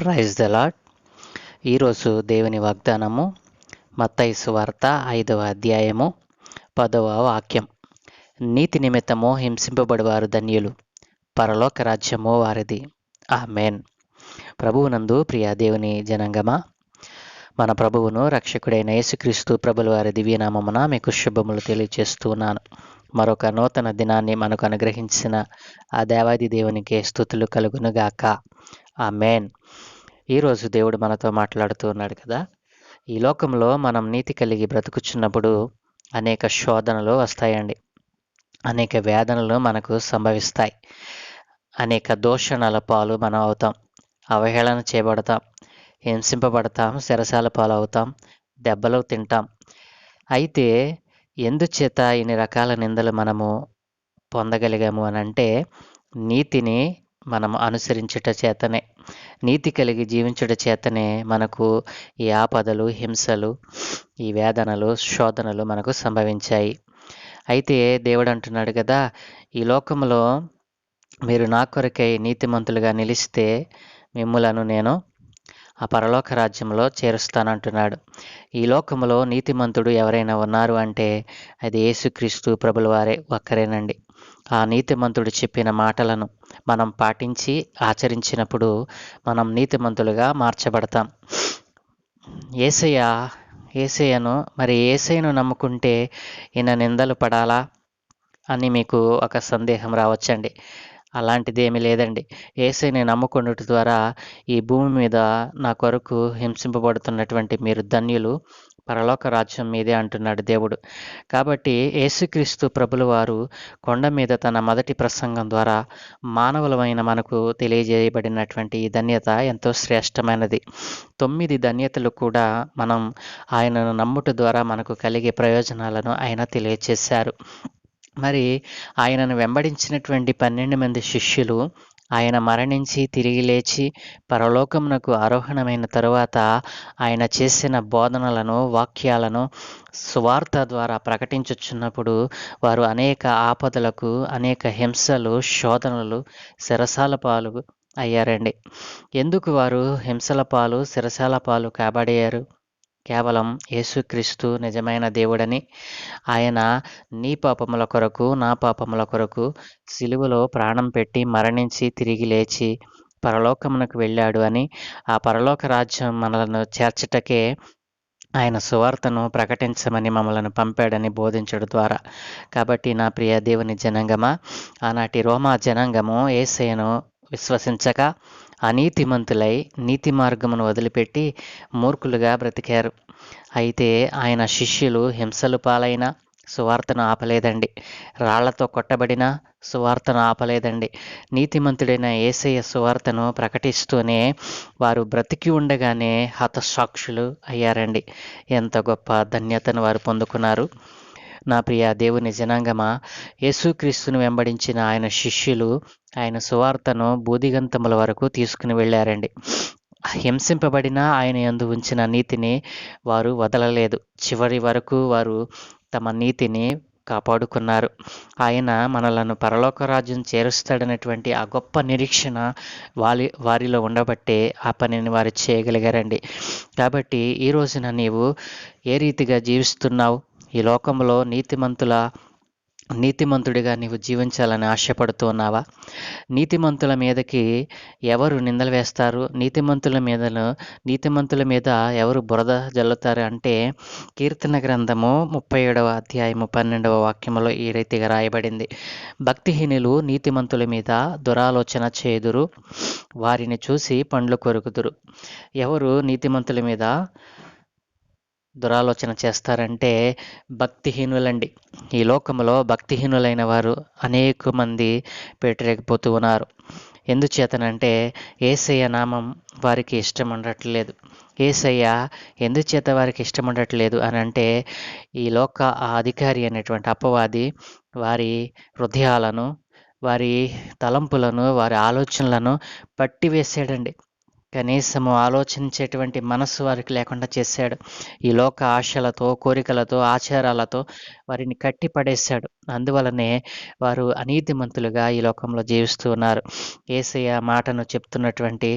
Praise the lord. ఈరోజు దేవుని వాగ్దానము మత్తయి సువార్త 5వ అధ్యాయము 10వ వాక్యం. నీతి నిమిత్తము హింసింపబడువారు ధన్యులు, పరలోక రాజ్యము వారిది. ఆమేన్. ప్రభువునందు ప్రియ దేవుని జనాంగమా, మన ప్రభువును రక్షకుడైన యేసుక్రీస్తు ప్రభుల వారి దివ్యనామమున మీకు శుభములు తెలియజేస్తున్నాను. మరొక నూతన దినాన్ని మనకు అనుగ్రహించిన ఆ దేవాది దేవునికి స్తుతులు కలుగునుగాక. ఆమేన్. ఈరోజు దేవుడు మనతో మాట్లాడుతూ ఉన్నాడు కదా. ఈ లోకంలో మనం నీతి కలిగి బ్రతుకుచున్నప్పుడు అనేక శోధనలు వస్తాయండి, అనేక వేదనలు మనకు సంభవిస్తాయి, అనేక దూషణల పాలు మనం అవుతాం, అవహేళన చేయబడతాం, హింసింపబడతాం, చెరసాల పాలు అవుతాం, దెబ్బలు తింటాం. అయితే ఎందుచేత ఇన్ని రకాల నిందలు మనము పొందగలిగాము అని అంటే, నీతిని మనం అనుసరించుట చేతనే, నీతి కలిగి జీవించుట చేతనే మనకు ఈ ఆపదలు, హింసలు, ఈ వేదనలు, శోధనలు మనకు సంభవించాయి. అయితే దేవుడు అంటున్నాడు కదా, ఈ లోకంలో మీరు నా కొరకై నీతిమంతులుగా నిలిస్తే మిమ్ములను నేను ఆ పరలోక రాజ్యంలో చేరుస్తానంటున్నాడు. ఈ లోకంలో నీతిమంతుడు ఎవరైనా ఉన్నారు అంటే అది యేసుక్రీస్తు ప్రభుల వారే ఒక్కరేనండి. ఆ నీతిమంతుడు చెప్పిన మాటలను మనం పాటించి ఆచరించినప్పుడు మనం నీతిమంతులుగా మార్చబడతాం. యేసయ్యను నమ్ముకుంటే ఈయన నిందలు పడాలా అని మీకు ఒక సందేహం రావచ్చండి. అలాంటిదేమీ లేదండి. యేసయ్యని నమ్ముకొనుట ద్వారా ఈ భూమి మీద నా కొరకు హింసింపబడుతున్నటువంటి మీరు ధన్యులు, పరలోక రాజ్యం మీదే అంటున్నాడు దేవుడు. కాబట్టి యేసుక్రీస్తు ప్రభుల వారు కొండ మీద తన మొదటి ప్రసంగం ద్వారా మానవులమైన మనకు తెలియజేయబడినటువంటి ఈ ధన్యత ఎంతో శ్రేష్టమైనది. 9 ధన్యతలు కూడా మనం ఆయనను నమ్ముట ద్వారా మనకు కలిగే ప్రయోజనాలను ఆయన తెలియచేశారు. మరి ఆయనను వెంబడించినటువంటి 12 మంది శిష్యులు ఆయన మరణించి తిరిగి లేచి పరలోకమునకు ఆరోహణమైన తరువాత ఆయన చేసిన బోధనలను, వాక్యాలను సువార్త ద్వారా ప్రకటించుచున్నప్పుడు వారు అనేక ఆపదలకు, అనేక హింసలు, శోధనలు, చెరసాల పాలు అయ్యారండి. ఎందుకు వారు హింసల పాలు, చెరసాల పాలు కాబడయ్యారు? కేవలం యేసుక్రీస్తు నిజమైన దేవుడని, ఆయన నీ పాపముల కొరకు, నా పాపముల కొరకు సిలువలో ప్రాణం పెట్టి మరణించి తిరిగి లేచి పరలోకమునకు వెళ్ళాడు అని, ఆ పరలోక రాజ్యం మనలను చేర్చటకే ఆయన సువార్తను ప్రకటించమని మమ్మలను పంపాడని బోధించడం ద్వారా. కాబట్టి నా ప్రియ దేవుని జనాంగమా, ఆనాటి రోమా జనాంగము యేసయ్యను విశ్వసించక అనీతిమంతులై నీతి మార్గమును వదిలిపెట్టి మూర్ఖులుగా బ్రతికారు. అయితే ఆయన శిష్యులు హింసలు పాలైన సువార్తను ఆపలేదండి, రాళ్లతో కొట్టబడిన సువార్తను ఆపలేదండి. నీతిమంతుడైన యేసయ్య సువార్తను ప్రకటిస్తూనే వారు బ్రతికి ఉండగానే హతసాక్షులు అయ్యారండి. ఎంత గొప్ప ధన్యతను వారు పొందుకున్నారు. నా ప్రియ దేవుని జనాంగమా, యేసుక్రీస్తును వెంబడించిన ఆయన శిష్యులు ఆయన సువార్తను బూదిగంతముల వరకు తీసుకుని వెళ్ళారండి. హింసింపబడిన ఆయన యందు ఉంచిన నీతిని వారు వదలలేదు. చివరి వరకు వారు తమ నీతిని కాపాడుకున్నారు. ఆయన మనలను పరలోక రాజ్యం చేరుస్తాడనేటువంటి ఆ గొప్ప నిరీక్షణ వారిలో ఉండబట్టే ఆ పనిని వారు చేయగలిగారండి. కాబట్టి ఈ రోజున నీవు ఏ రీతిగా జీవిస్తున్నావు? ఈ లోకంలో నీతిమంతుడిగా నీవు జీవించాలని ఆశపడుతూ ఉన్నావా? నీతిమంతుల మీదకి ఎవరు నిందలు వేస్తారు? నీతిమంతుల మీద ఎవరు బురద జల్లుతారు అంటే, కీర్తన గ్రంథము 37వ అధ్యాయము 12వ వాక్యములో ఈ రీతిగా రాయబడింది. భక్తిహీనులు నీతిమంతుల మీద దురాలోచన చేదురు, వారిని చూసి పండ్లు కొరుకుదురు. ఎవరు నీతిమంతుల మీద దురాలోచన చేస్తారంటే భక్తిహీనులండి. ఈ లోకంలో భక్తిహీనులైన వారు అనేక మంది పెట్టిరేగిపోతూ ఉన్నారు. ఎందుచేతనంటే యేసయ్య నామం వారికి ఇష్టం ఉండట్లేదు. యేసయ్య ఎందుచేత వారికి ఇష్టం ఉండట్లేదు అని అంటే, ఈ లోక అధికారి అనేటువంటి అపవాది వారి హృదయాలను, వారి తలంపులను, వారి ఆలోచనలను పట్టివేసాడండి. కనీసము ఆలోచించేటువంటి మనస్సు వారికి లేకుండా చేశాడు. ఈ లోక ఆశలతో, కోరికలతో, ఆచారాలతో వారిని కట్టి పడేశాడు. అందువలనే వారు అనీతిమంతులుగా ఈ లోకంలో జీవిస్తూ ఉన్నారు. యేసయ్య మాటను చెప్తున్నటువంటి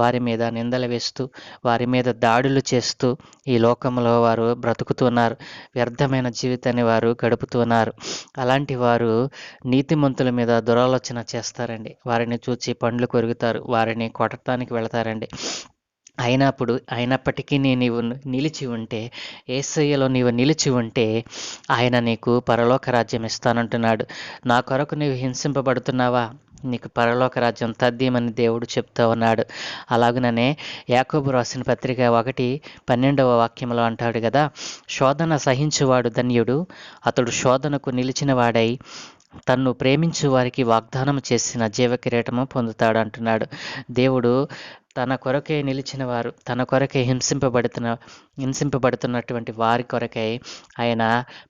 వారి మీద నిందలు వేస్తూ, వారి మీద దాడులు చేస్తూ ఈ లోకంలో వారు బ్రతుకుతున్నారు. వ్యర్థమైన జీవితాన్ని వారు గడుపుతున్నారు. అలాంటి వారు నీతిమంతుల మీద దురాలోచన చేస్తారండి. వారిని చూచి పండ్లు కొరుకుతారు. వారిని కొట్టడానికి వెళతారండి. అయినప్పటికీ నీవు నిలిచి ఉంటే, యేసయ్యలో నీవు నిలిచి ఉంటే ఆయన నీకు పరలోక రాజ్యం ఇస్తానంటున్నాడు. నా కొరకు నీవు హింసింపబడుతున్నావా? నీకు పరలోక రాజ్యం తథ్యమని దేవుడు చెప్తా ఉన్నాడు. అలాగుననే యాకోబు రాసిన పత్రిక 1:12 వాక్యంలో అంటాడు కదా, శోధన సహించువాడు ధన్యుడు, అతడు శోధనకు నిలిచిన వాడై తన్ను ప్రేమించు వారికి వాగ్దానం చేసిన జీవకిరీటము పొందుతాడు అంటున్నాడు. దేవుడు తన కొరకే నిలిచిన వారు, తన కొరకే హింసింపబడుతున్నటువంటి వారి కొరకై ఆయన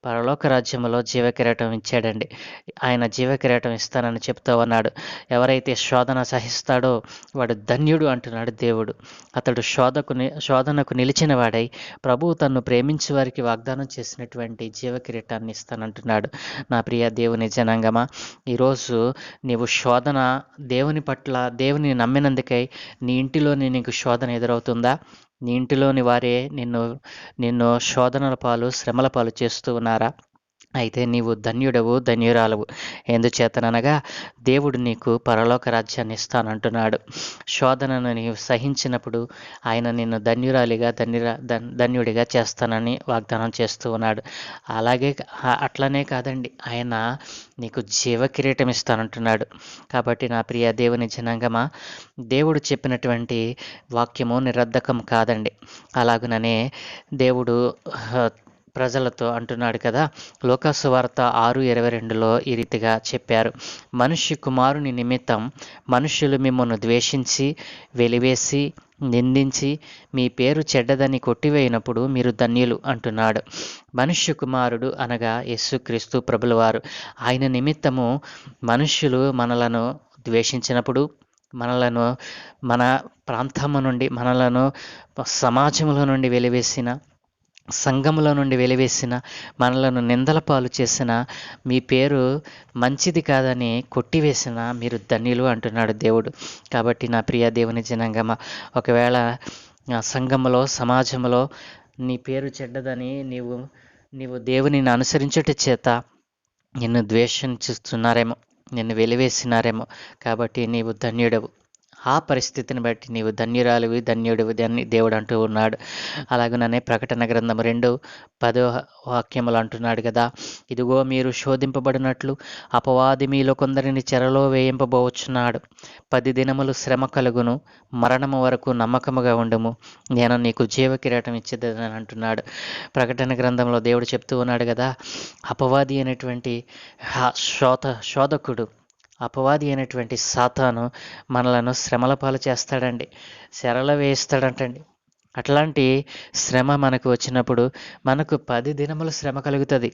పరలోక రాజ్యంలో జీవకిరీటం ఇచ్చాడండి. ఆయన జీవకిరీటం ఇస్తానని చెప్తూ ఉన్నాడు. ఎవరైతే శోధన సహిస్తాడో వాడు ధన్యుడు అంటున్నాడు దేవుడు. అతడు శోధనకు నిలిచిన వాడై ప్రభువు తన్ను ప్రేమించే వారికి వాగ్దానం చేసినటువంటి జీవకిరీటాన్ని ఇస్తానంటున్నాడు. నా ప్రియ దేవుని జనాంగమా, ఈరోజు నీవు శోధన దేవుని పట్ల, దేవుని నమ్మినందుకై నీ ఇంటిలోని నీకు శోధన ఎదురవుతుందా? నీ ఇంటిలోని వారే నిన్ను శోధనల పాలు, శ్రమల పాలు చేస్తూ ఉన్నారా? అయితే నీవు ధన్యుడవు, ధన్యురాలవు. ఎందుచేతననగా దేవుడు నీకు పరలోక రాజ్యాన్ని ఇస్తానంటున్నాడు. శోధనను నీవు సహించినప్పుడు ఆయన నిన్ను ధన్యురాలిగా, ధన్యుడిగా చేస్తానని వాగ్దానం చేస్తూ ఉన్నాడు. అట్లనే కాదండి, ఆయన నీకు జీవకిరీటం ఇస్తానంటున్నాడు. కాబట్టి నా ప్రియ దేవుని జనాంగమా, దేవుడు చెప్పినటువంటి వాక్యము నిరర్ధకం కాదండి. అలాగుననే దేవుడు ప్రజలతో అంటున్నాడు కదా, లోకాసు వార్త 6:22లో ఈ రీతిగా చెప్పారు, మనుష్య కుమారుని నిమిత్తం మనుష్యులు మిమ్మల్ని ద్వేషించి, వెలివేసి, నిందించి, మీ పేరు చెడ్డదని కొట్టివేయినప్పుడు మీరు ధన్యులు అంటున్నాడు. మనుష్య కుమారుడు అనగా యేసుక్రీస్తు ప్రభులవారు. ఆయన నిమిత్తము మనుష్యులు మనలను ద్వేషించినప్పుడు, మనలను మన ప్రాంతము నుండి, మనలను సమాజంలో నుండి వెలివేసిన, సంఘములో నుండి వెలివేసిన, మనలను నిందల పాలు చేసిన, మీ పేరు మంచిది కాదని కొట్టివేసిన మీరు ధన్యులు అంటున్నాడు దేవుడు. కాబట్టి నా ప్రియ దేవుని జనాంగమా, ఒకవేళ సంఘములో, సమాజంలో నీ పేరు చెడ్డదని నీవు దేవునిని అనుసరించుట చేత నిన్ను ద్వేషిస్తున్నారేమో, నిన్ను వెలివేసినారేమో. కాబట్టి నీవు ధన్యుడవు. ఆ పరిస్థితిని బట్టి నీవు ధన్యురాలివి, ధన్యుడివి అని దేవుడు అంటూ ఉన్నాడు. అలాగనే ప్రకటన గ్రంథం 2:10 అంటున్నాడు కదా, ఇదిగో మీరు శోధింపబడినట్లు అపవాది మీలో కొందరిని చెరలో వేయింపబోచున్నాడు. 10 దినములు శ్రమ కలుగును, మరణము వరకు నమ్మకముగా ఉండుము, నేను నీకు జీవకిరీటం ఇచ్చేదని అంటున్నాడు. ప్రకటన గ్రంథంలో దేవుడు చెప్తూ ఉన్నాడు కదా, అపవాది అనేటువంటి శోధకుడు, అపవాది అయినటువంటి సాతాను మనలను శ్రమల పాలు చేస్తాడండి, చెరలో వేయిస్తాడంటండి. అట్లాంటి శ్రమ మనకు వచ్చినప్పుడు మనకు 10 దినములు శ్రమ కలుగుతుంది.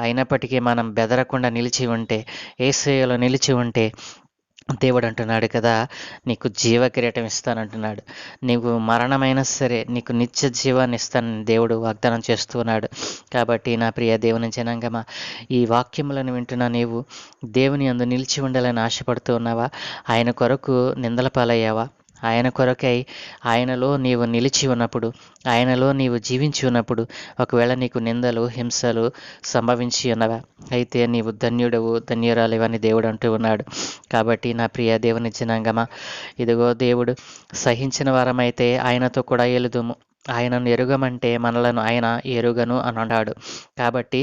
అయినప్పటికీ మనం బెదరకుండా నిలిచి ఉంటే, యేసయ్యలో నిలిచి ఉంటే దేవుడు అంటున్నాడు కదా, నీకు జీవకిరీటం ఇస్తానంటున్నాడు. నీకు మరణమైనా సరే నీకు నిత్య జీవాన్ని ఇస్తానని దేవుడు వాగ్దానం చేస్తున్నాడు. కాబట్టి నా ప్రియ దేవుని జనాంగమా, ఈ వాక్యములను వింటున్న నీవు దేవుని యందు నిలిచి ఉండాలని ఆశపడుతూ ఉన్నావా? ఆయన కొరకు నిందల పాలయ్యావా? ఆయన కొరకై ఆయనలో నీవు నిలిచి ఉన్నప్పుడు, ఆయనలో నీవు జీవించి ఉన్నప్పుడు ఒకవేళ నీకు నిందలు, హింసలు సంభవించి ఉన్నవా? అయితే నీవు ధన్యుడవు, ధన్యురాలివని దేవుడు అంటూ ఉన్నాడు. కాబట్టి నా ప్రియ దేవుని జనాంగమా, ఇదిగో దేవుడు సహించిన వారమైతే ఆయనతో కూడా ఎలుదుము, ఆయనను ఎరుగమంటే మనలను ఆయన ఎరుగను అని అన్నాడు. కాబట్టి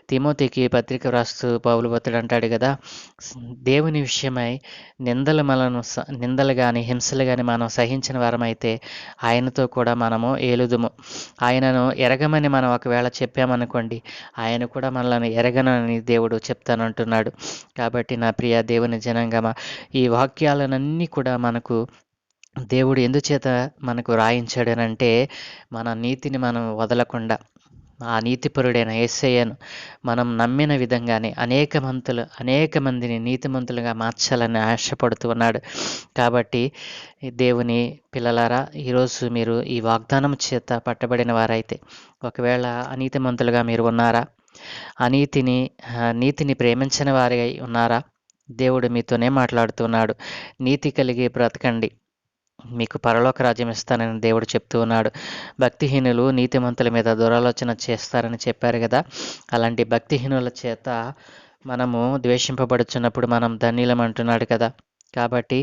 తిమోతికి పత్రిక రాస్తూ పౌలు భక్తుడు అంటాడు కదా, దేవుని విషయమై నిందలు కానీ, హింసలు కానీ మనం సహించిన వారమైతే ఆయనతో కూడా మనము ఏలుదుము. ఆయనను ఎరగమని మనం ఒకవేళ చెప్పామనుకోండి, ఆయన కూడా మనల్ని ఎరగనని దేవుడు చెప్తానంటున్నాడు. కాబట్టి నా ప్రియ దేవుని జనాంగమా, ఈ వాక్యాలన్నీ కూడా మనకు దేవుడు ఎందుచేత మనకు రాయించాడనంటే, మన నీతిని మనం వదలకుండా, ఆ నీతిపరుడైన యేసయ్యను మనం నమ్మిన విధంగానే అనేక మందిని నీతిమంతులుగా మార్చాలని ఆశపడుతూ ఉన్నాడు. కాబట్టి ఈ దేవుని పిల్లలారా, ఈరోజు మీరు ఈ వాగ్దానం చేత పట్టబడిన వారైతే, ఒకవేళ అనీతిమంతులుగా మీరు ఉన్నారా? నీతిని ప్రేమించని వారై ఉన్నారా? దేవుడు మీతోనే మాట్లాడుతున్నాడు. నీతి కలిగి బ్రతకండి, మీకు పరలోక రాజ్యం ఇస్తానని దేవుడు చెప్తూ ఉన్నాడు. భక్తిహీనులు నీతిమంతుల మీద దురాలోచన చేస్తారని చెప్పారు కదా! అలాంటి భక్తిహీనుల చేత మనము ద్వేషింపబడుచున్నప్పుడు మనం ధన్యులం అంటున్నాడు కదా! కాబట్టి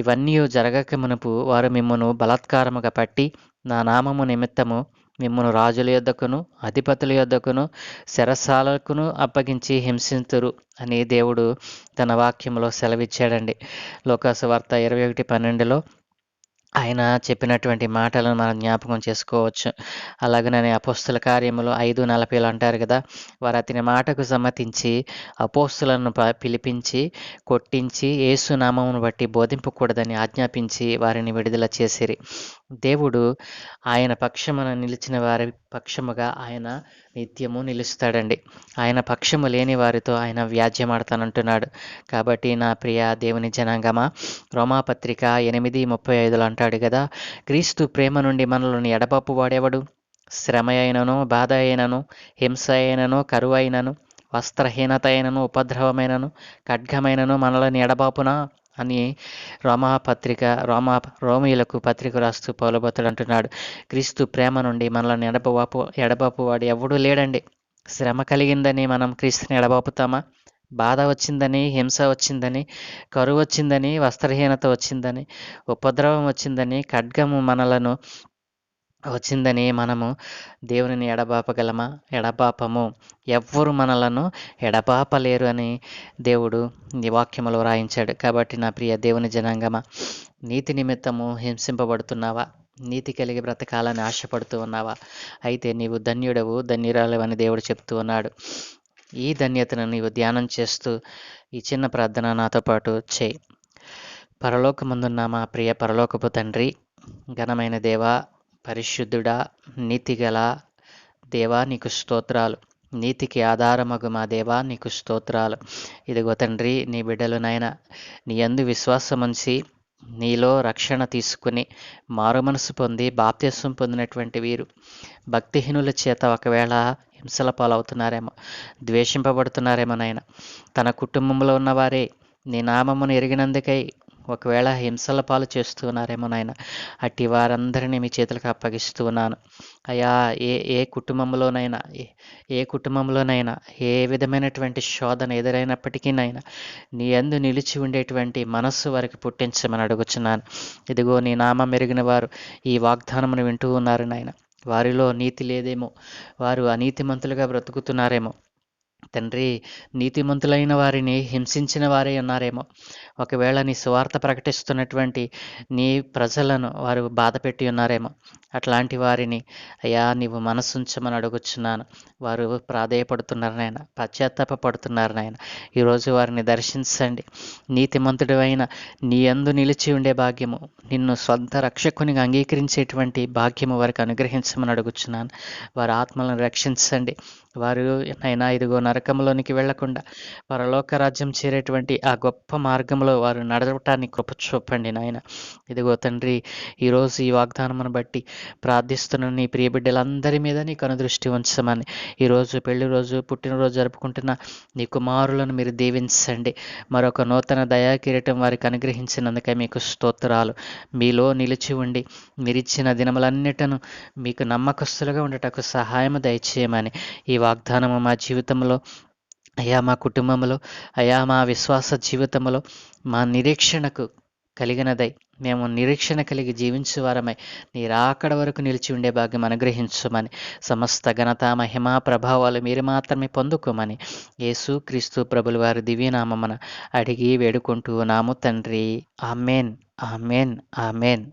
ఇవన్నీ జరగక మునుపు వారు మిమ్మును బలాత్కారముగా పట్టి నా నామము నిమిత్తము మిమ్మును రాజుల యొద్దకును అధిపతుల యొద్దకును చెరసాలకును అప్పగించి హింసింతురు అని దేవుడు తన వాక్యంలో సెలవిచ్చాడండి. లోకాసువార్త 21:12లో ఆయన చెప్పినటువంటి మాటలను మనం జ్ఞాపకం చేసుకోవచ్చు. అలాగనే అపోస్తుల కార్యములు 5:40లో అంటారు కదా, వారు అతని మాటకు సమ్మతించి అపోస్తులను పిలిపించి కొట్టించి యేసు నామమును బట్టి బోధింపకూడదని ఆజ్ఞాపించి వారిని విడుదల చేసిరి. దేవుడు ఆయన పక్షమున నిలిచిన వారి పక్షముగా ఆయన నిత్యము నిలుస్తాడండి. ఆయన పక్షము లేని వారితో ఆయన వ్యాజ్యమాడతానంటున్నాడు. కాబట్టి నా ప్రియ దేవుని జనాంగమా, రోమాపత్రిక 8:35లో అంటాడు కదా, క్రీస్తు ప్రేమ నుండి మనలను ఎడబాపు వాడెవడు? శ్రమ అయినను, బాధ అయినను, హింస అయినను, కరువు అయినను, వస్త్రహీనత అయినను, ఉపద్రవమైనను, ఖడ్గమైనను మనలను ఎడబాపునా అని రోమీయులకు పత్రిక రాస్తూ పౌలు అంటున్నాడు. క్రీస్తు ప్రేమ నుండి మనల్ని ఎడబాపు వాడు ఎవడూ లేడండి. శ్రమ కలిగిందని మనం క్రీస్తుని ఎడబాపుతామా? బాధ వచ్చిందని, హింస వచ్చిందని, కరువు వచ్చిందని, వస్త్రహీనత వచ్చిందని, ఉపద్రవం వచ్చిందని, ఖడ్గము మనలను వచ్చిందని మనము దేవునిని ఎడబాపగలమా? ఎడబాపము. ఎవ్వరు మనలను ఎడబాపలేరు అని దేవుడు ఈ వాక్యములో రాయించాడు. కాబట్టి నా ప్రియ దేవుని జనాంగమా, నీతి నిమిత్తము హింసింపబడుతున్నావా? నీతి కలిగి బ్రతకాలని ఆశపడుతూ ఉన్నావా? అయితే నీవు ధన్యుడవు, ధన్యురాలవని దేవుడు చెప్తూ ఉన్నాడు. ఈ ధన్యతను నీవు ధ్యానం చేస్తూ ఈ చిన్న ప్రార్థన నాతో పాటు చేయి. పరలోకమందున్న మా ప్రియ పరలోకపు తండ్రి, ఘనమైన దేవా, పరిశుద్ధుడా, నీతిగల దేవా, నీకు స్తోత్రాలు. నీతికి ఆధారమగు మా దేవా, నీకు స్తోత్రాలు. ఇదిగో తండ్రి, నీ బిడ్డలు నాయన నీ యందు విశ్వాసముంచి నీలో రక్షణ తీసుకుని మారుమనసు పొంది బాప్తిస్మం పొందినటువంటి వీరు భక్తిహీనుల చేత ఒకవేళ హింసల పాలవుతున్నారేమో, ద్వేషింపబడుతున్నారేమో నాయన. తన కుటుంబంలో ఉన్నవారే నీ నామమును ఎరిగినందుకై ఒకవేళ హింసల పాలు చేస్తూ ఉన్నారేమో నాయన. అట్టి వారందరినీ మీ చేతులకు అప్పగిస్తూ ఉన్నాను అయ్యా. ఏ కుటుంబంలోనైనా ఏ విధమైనటువంటి శోధన ఎదురైనప్పటికీ నాయన, నీ యందు నిలిచి ఉండేటువంటి మనస్సు వారికి పుట్టించమని అడుగుచున్నాను. ఇదిగో నీ నామం ఎరిగిన వారు ఈ వాగ్దానమును వింటూ ఉన్నారు నాయన. వారిలో నీతి లేదేమో, వారు అనీతిమంతులుగా బ్రతుకుతున్నారేమో తండ్రి. నీతిమంతులైన వారిని హింసించిన వారే ఉన్నారేమో. ఒకవేళ నీ సువార్త ప్రకటిస్తున్నటువంటి నీ ప్రజలను వారు బాధ పెట్టి ఉన్నారేమో. అట్లాంటి వారిని అయ్యా నీవు మనసుంచమని అడుగుచున్నాను. వారు ప్రాధేయపడుతున్నారు నాయన, పశ్చాత్తాపడుతున్నారు నాయన. ఈరోజు వారిని దర్శించండి. నీతిమంతుడు అయిన నీ యందు నిలిచి ఉండే భాగ్యము, నిన్ను సొంత రక్షకునిగా అంగీకరించేటువంటి భాగ్యము వారికి అనుగ్రహించమని అడుగుచున్నాను. వారి ఆత్మలను రక్షించండి. వారు నైనా ఇదిగో నరకంలోనికి వెళ్లకుండా పరలోక రాజ్యం చేరేటువంటి ఆ గొప్ప మార్గంలో వారు నడవటాన్ని కృప చూపండి నాయన. ఇదిగో తండ్రి, ఈరోజు ఈ వాగ్దానమును బట్టి ప్రార్థిస్తున్న నీ ప్రియ బిడ్డలందరి మీద నీ కనుదృష్టి ఉంచమని, ఈరోజు పెళ్లి రోజు, పుట్టినరోజు జరుపుకుంటున్న నీ కుమారులను మీరు దీవించండి. మరొక నూతన దయా కిరీటం వారికి అనుగ్రహించినందుకే మీకు స్తోత్రాలు. మీలో నిలిచి ఉండి మీరిచ్చిన దినములన్నిటను మీకు నమ్మకస్తులుగా ఉండటకు సహాయం దయచేయమని ఈ వాగ్దానము మా జీవితంలో అయ్యా, మా కుటుంబంలో అయ్యా, మా విశ్వాస జీవితంలో మా నిరీక్షణకు కలిగినదై మేము నిరీక్షణ కలిగి జీవించువారమై నీ రాకడ వరకు నిలిచి ఉండే భాగ్యం అనుగ్రహించమని, సమస్త ఘనత మహిమా ప్రభావాలు మీరు మాత్రమే పొందుకోమని యేసు క్రీస్తు ప్రభుల వారి దివ్యనామమున అడిగి వేడుకుంటూ నాము తండ్రి. Amen, amen, amen.